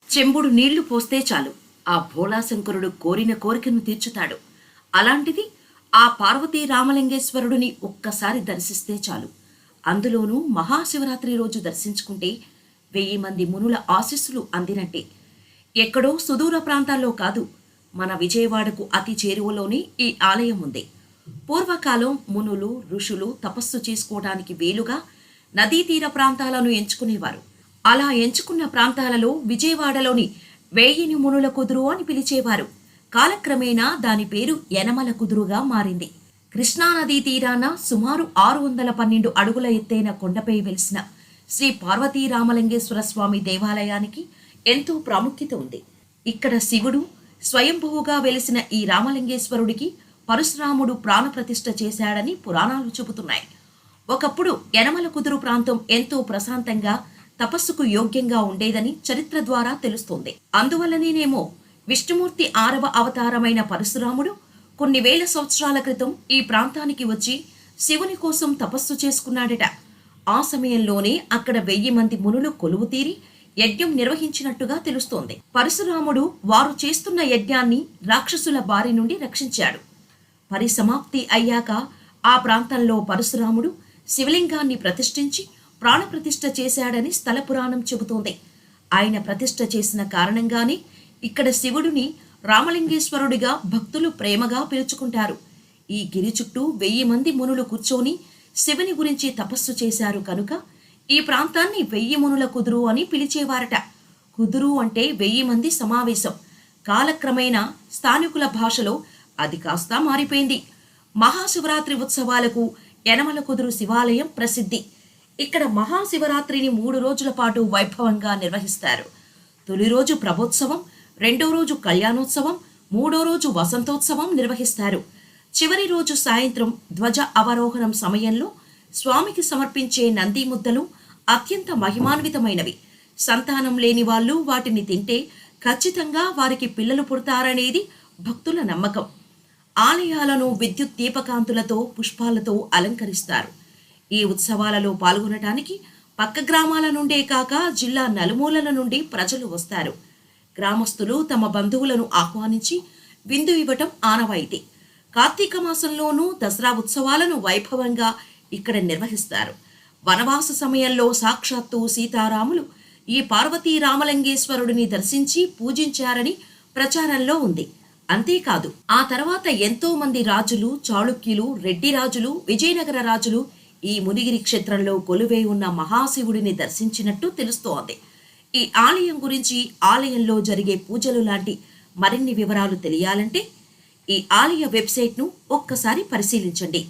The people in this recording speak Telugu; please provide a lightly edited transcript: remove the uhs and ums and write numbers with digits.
చెంబుడు నీళ్లు పోస్తే చాలు ఆ భోళాశంకరుడు కోరిన కోరికను తీర్చుతాడు. అలాంటిది ఆ పార్వతీ రామలింగేశ్వరుడిని ఒక్కసారి దర్శిస్తే చాలు. అందులోనూ మహాశివరాత్రి రోజు దర్శించుకుంటే 1000 మంది మునుల ఆశీస్సులు అందినట్టే. ఎక్కడో సుదూర ప్రాంతాల్లో కాదు, మన విజయవాడకు అతి చేరువలోనే ఈ ఆలయం ఉంది. పూర్వకాలం మునులు ఋషులు తపస్సు చేసుకోవడానికి వీలుగా నదీ తీర ప్రాంతాలను ఎంచుకునేవారు. అలా ఎంచుకున్న ప్రాంతాలలో విజయవాడలోని 1000 మునుల కుదురు అని పిలిచేవారు. కాలక్రమేణా దాని పేరు యనమల కుదురుగా మారింది. కృష్ణానదీ తీరాన సుమారు 612 అడుగుల ఎత్తైన కొండపై వెలిసిన శ్రీ పార్వతీ రామలింగేశ్వర స్వామి దేవాలయానికి ఎంతో ప్రాముఖ్యత ఉంది. ఇక్కడ శివుడు స్వయంభువుగా వెలిసిన ఈ రామలింగేశ్వరుడికి పరశురాముడు ప్రాణప్రతిష్ఠ చేశాడని పురాణాలు చెబుతున్నాయి. ఒకప్పుడు యనమల కుదురు ప్రాంతం ఎంతో ప్రశాంతంగా తపస్సుకు యోగ్యంగా ఉండేదని చరిత్ర ద్వారా తెలుస్తోంది. అందువల్లనేనేమో విష్ణుమూర్తి 6వ అవతారమైన పరశురాముడు కొన్ని వేల సంవత్సరాల క్రితం ఈ ప్రాంతానికి వచ్చి శివుని కోసం తపస్సు చేసుకున్నాడట. ఆ సమయంలోనే అక్కడ 1000 మంది మునులు కొలువు తీరి యజ్ఞం నిర్వహించినట్టుగా తెలుస్తోంది. పరశురాముడు వారు చేస్తున్న యజ్ఞాన్ని రాక్షసుల బారి నుండి రక్షించాడు. పరిసమాప్తి అయ్యాక ఆ ప్రాంతంలో పరశురాముడు శివలింగాన్ని ప్రతిష్ఠించి ప్రాణప్రతిష్ఠ చేశాడని స్థల పురాణం చెబుతోంది. ఆయన ప్రతిష్ఠ చేసిన కారణంగానే ఇక్కడ శివుడిని రామలింగేశ్వరుడిగా భక్తులు ప్రేమగా పిలుచుకుంటారు. ఈ గిరి చుట్టూ 1000 మంది మునులు కూర్చొని శివుని గురించి తపస్సు చేశారు కనుక ఈ ప్రాంతాన్ని 1000 మునుల కుదురు అని పిలిచేవారట. కుదురు అంటే 1000 మంది సమావేశం. కాలక్రమేణా స్థానికుల భాషలో అది కాస్త మారిపోయింది. మహాశివరాత్రి ఉత్సవాలకు యనమల కుదురు శివాలయం ప్రసిద్ధి. ఇక్కడ మహాశివరాత్రిని 3 రోజుల పాటు వైభవంగా నిర్వహిస్తారు. తొలి రోజు ప్రభోత్సవం, రెండో రోజు కళ్యాణోత్సవం, మూడో రోజు వసంతోత్సవం నిర్వహిస్తారు. చివరి రోజు సాయంత్రం ధ్వజ అవరోహణం సమయంలో స్వామికి సమర్పించే నంది ముద్దలు అత్యంత మహిమాన్వితమైనవి. సంతానం లేని వాళ్ళు వాటిని తింటే ఖచ్చితంగా వారికి పిల్లలు పుడతారనేది భక్తుల నమ్మకం. ఆలయాలను విద్యుత్ దీపకాంతులతో పుష్పాలతో అలంకరిస్తారు. ఈ ఉత్సవాలలో పాల్గొనటానికి పక్క గ్రామాల నుండే కాక జిల్లా నలుమూలల నుండి ప్రజలు వస్తారు. గ్రామస్తులు తమ బంధువులను ఆహ్వానించి విందు ఇవ్వటం ఆనవాయితీ. కార్తీక మాసంలోనూ దసరా ఉత్సవాలను వైభవంగా ఇక్కడ నిర్వహిస్తారు. వనవాస సమయంలో సాక్షాత్తు సీతారాములు ఈ పార్వతీ రామలింగేశ్వరుడిని దర్శించి పూజించారని ప్రచారంలో ఉంది. అంతేకాదు ఆ తర్వాత ఎంతో మంది రాజులు, చాళుక్యులు, రెడ్డి రాజులు, విజయనగర రాజులు ఈ మునిగిరి క్షేత్రంలో కొలువై ఉన్న మహాశివుడిని దర్శించినట్టు తెలుస్తోంది. ఈ ఆలయం గురించి, ఆలయంలో జరిగే పూజలు లాంటి మరిన్ని వివరాలు తెలియాలంటే ఈ ఆలయ వెబ్సైట్ను ఒక్కసారి పరిశీలించండి.